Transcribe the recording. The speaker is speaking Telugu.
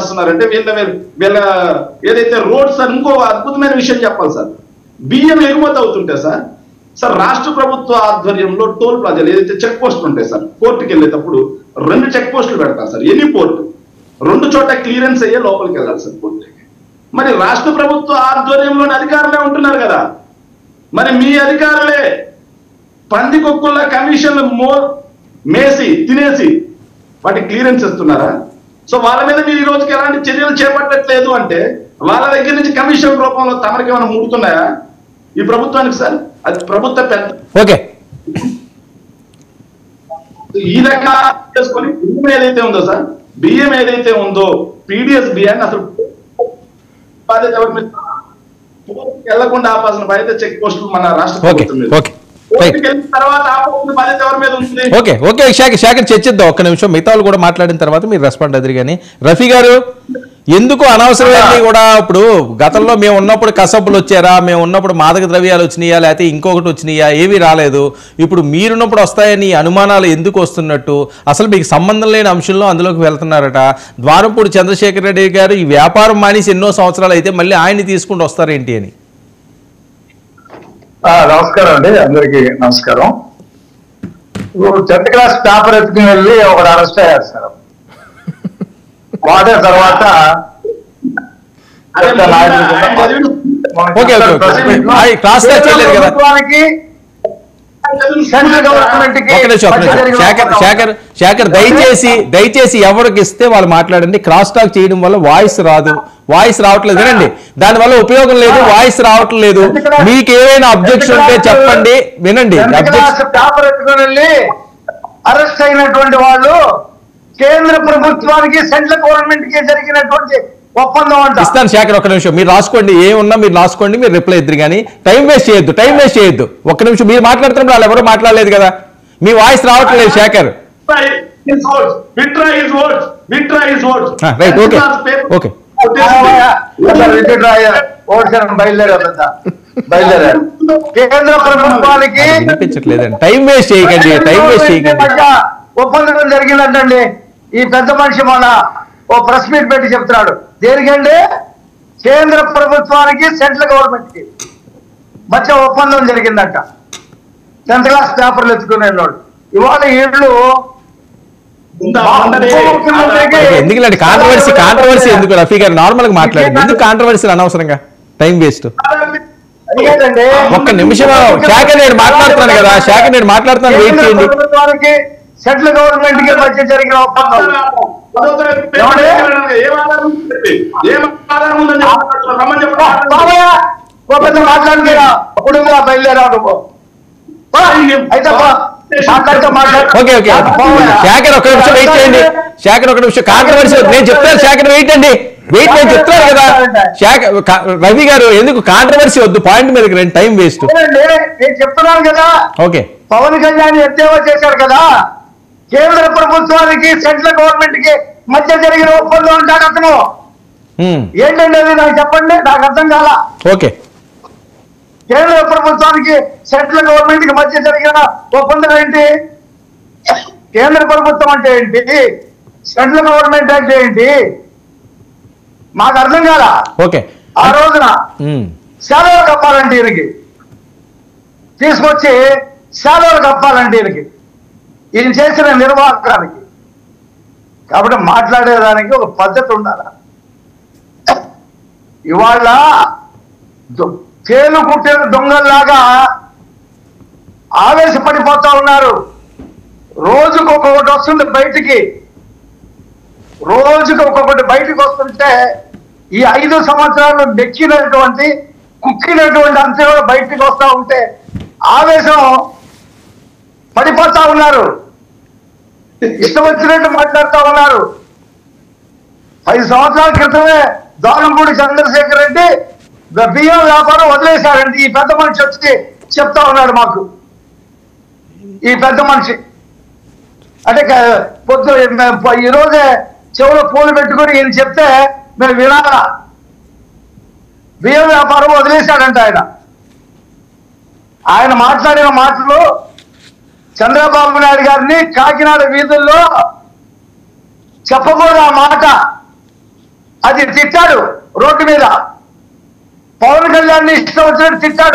చేస్తున్నారంటే వీళ్ళ ఏదైతే రోడ్స్ ఇంకో అద్భుతమైన విషయం చెప్పాలి సార్. బియ్యం ఎగుమతి అవుతుంటే సార్ రాష్ట్ర ప్రభుత్వ ఆధ్వర్యంలో టోల్ ప్లాజాలు ఏదైతే చెక్ పోస్టులు ఉంటాయి సార్, పోర్టుకి వెళ్ళేటప్పుడు 2 చెక్ పోస్టులు పెడతారు సార్. ఎనీ పోర్టు 2 చోట క్లియరెన్స్ అయ్యే లోపలికి వెళ్ళాలి సార్ పోర్టుకి. మరి రాష్ట్ర ప్రభుత్వ ఆధ్వర్యంలోని అధికారులే ఉంటున్నారు కదా, మరి మీ అధికారులే పందికొక్కుల కమిషన్లు మేసి తినేసి వాటికి క్లియరెన్స్ ఇస్తున్నారా? సో వాళ్ళ మీద మీరు ఈ రోజుకి ఎలాంటి చర్యలు చేపట్టట్లేదు అంటే వాళ్ళ దగ్గర నుంచి కమిషన్ రూపంలో తమరికి ఏమైనా ముడుతున్నాయా ఈ ప్రభుత్వానికి సార్? అది ప్రభుత్వ పెద్ద ఓకే ఈ రకంగా చేసుకొని బియ్యం ఏదైతే ఉందో సార్, బియ్యం ఏదైతే ఉందో పీడిఎస్ బియ్యాన్ని అసలు బాధ్యత ఎవరి మీద వెళ్లకుండా ఆపాల్సిన బాధ్యత చెక్ పోస్టులు మన రాష్ట్ర ప్రభుత్వం మీద. ఓకే ఓకే శాఖర్ చర్చిద్దాం ఒక్క నిమిషం. మిగతా వాళ్ళు కూడా మాట్లాడిన తర్వాత మీరు రెస్పాండ్ అదిరి. కానీ రఫీ గారు ఎందుకు అనవసరమైనవి కూడా ఇప్పుడు గతంలో మేము ఉన్నప్పుడు కసబ్బులు వచ్చారా, మేము ఉన్నప్పుడు మాదక ద్రవ్యాలు వచ్చినాయా, లేకపోతే ఇంకొకటి వచ్చినాయా, ఏమీ రాలేదు. ఇప్పుడు మీరున్నప్పుడు వస్తాయని అనుమానాలు ఎందుకు వస్తున్నట్టు, అసలు మీకు సంబంధం లేని అంశంలో అందులోకి వెళ్తున్నారట. ద్వారంపూడి చంద్రశేఖర్ రెడ్డి గారు ఈ వ్యాపారం మానేసి ఎన్నో సంవత్సరాలు అయితే మళ్ళీ ఆయన్ని తీసుకుంటూ వస్తారేంటి అని. నమస్కారం అండి, అందరికి నమస్కారం. 10th క్లాస్ పేపర్ ఎత్తుకుని వెళ్ళి ఒకడు అరెస్ట్ అయ్యారు సార్. వాడే తర్వాత దయచేసి ఎవరికి ఇస్తే వాళ్ళు మాట్లాడండి. క్రాస్ టాక్ చేయడం వల్ల వాయిస్ రావట్లేదు వినండి, దానివల్ల ఉపయోగం లేదు, వాయిస్ రావట్లేదు. మీకు ఏమైనా అబ్జెక్షన్ ఉంటే చెప్పండి, వినండి. పేపర్ ఎత్తుకుని వెళ్ళి అరెస్ట్ అయినటువంటి వాళ్ళు కేంద్ర ప్రభుత్వానికి సెంట్రల్ గవర్నమెంట్ కి జరిగినటువంటి ఒప్పందం అంట. ఇస్తాను శేఖర్, ఒక్క నిమిషం మీరు రాసుకోండి, ఏమున్నా మీరు రాసుకోండి, మీరు రిప్లై ఇద్దరు. కానీ టైం వేస్ట్ చేయొద్దు. ఒక్క నిమిషం మీరు మాట్లాడుతున్నప్పుడు వాళ్ళు ఎవరు మాట్లాడలేదు కదా, మీ వాయిస్ రావట్లేదు శేఖర్. రైట్ ఓకే ఓకే బయలుదేరారు. కేంద్ర ప్రభుత్వానికి వినిపించట్లేదండి, టైం వేస్ట్ చేయకండి. ఒప్పందం జరిగిందంటండి. ఈ పెద్ద మనిషి మొన్న ఓ ప్రెస్ మీట్ పెట్టి చెప్తున్నాడు. దేనికంటే కేంద్ర ప్రభుత్వానికి సెంట్రల్ గవర్నమెంట్ కి మధ్య ఒప్పందం జరిగిందంట. 10th క్లాస్ పేపర్లు ఎత్తుకునే వాళ్ళు ఇవాళ ఏళ్ళు ఎందుకంటే కాంట్రవర్సీ ఎందుకు? రఫీ గారు నార్మల్ గా మాట్లాడండి, ఎందుకు కాంట్రవర్సీ అనవసరంగా టైం వేస్ట్? ఒక్క నిమిషం శేఖర్, నేను మాట్లాడుతున్నాను కదా, నేను మాట్లాడుతున్నాను, వెయిట్ చేయండి. సెంట్రల్ గవర్నమెంట్ కి మధ్య జరిగిన ఒప్పందం మాట్లాడుతున్నా అప్పుడు బయలుదేరా అయితే ఓకే ఓకే శేఖర్ ఒక నిమిషం వెయిట్ చేయండి. శేఖర్ ఒక నిమిషం, కాంట్రవర్సీ నేను చెప్తాను. శేఖర్ వెయిట్ అండి, వెయిట్ నేను చెప్తాను కదా. శేఖర్ రవి గారు ఎందుకు కాంట్రవర్సీ వద్దు, పాయింట్ మీదకి రండి, టైం వేస్ట్. నేను చెప్తున్నాను కదా. ఓకే పవన్ కళ్యాణ్ ఎద్దేవా చేశారు కదా, కేంద్ర ప్రభుత్వానికి సెంట్రల్ గవర్నమెంట్ కి మధ్య జరిగిన ఒప్పందం అంటాడు అతను. ఏంటండి అది నాకు చెప్పండి, నాకు అర్థం కాల. ఓకే కేంద్ర ప్రభుత్వానికి సెంట్రల్ గవర్నమెంట్ కి మధ్య జరిగిన ఒప్పందం ఏంటి? కేంద్ర ప్రభుత్వం అంటే ఏంటి, సెంట్రల్ గవర్నమెంట్ అంటే ఏంటి మాకు అర్థం కాల. ఓకే ఆ రోజున సెలవులు కప్పాలంటే ఈయనకి తీసుకొచ్చి సెలవులు కప్పాలంటే ఈయన చేసిన నిర్వాహకానికి. కాబట్టి మాట్లాడేదానికి ఒక పద్ధతి ఉండాలి. ఇవాళ చేలు కుట్టిన దొంగల్లాగా ఆవేశపడిపోతా ఉన్నారు. రోజుకు ఒక్కొక్కటి వస్తుంది బయటికి, రోజుకు ఒక్కొక్కటి బయటికి వస్తుంటే ఈ 5 సంవత్సరాలు నెక్కినటువంటి కుక్కినటువంటి అంతే కూడా బయటికి వస్తూ ఉంటే ఆవేశం పడిపోతా ఉన్నారు, ఇష్టం వచ్చినట్టు మాట్లాడుతూ ఉన్నారు. 5 సంవత్సరాల క్రితమే ద్వారంపూడి చంద్రశేఖర్ రెడ్డి బియ్యం వ్యాపారం వదిలేశారండి. ఈ పెద్ద మనిషి వచ్చి చెప్తా ఉన్నాడు మాకు. ఈ పెద్ద మనిషి అంటే ఈరోజే చెవులో పూలు పెట్టుకుని ఈయన చెప్తే మేము వినాలా. బియ్యం వ్యాపారం వదిలేశాడంట ఆయన మాట్లాడిన మాటలు చంద్రబాబు నాయుడు గారిని కాకినాడ వీధుల్లో చెప్పకూడదు ఆ మాట. అది తిట్టాడు రోడ్డు మీద. పవన్ కళ్యాణ్ ఇష్టం వచ్చినట్టు తిట్టాడు.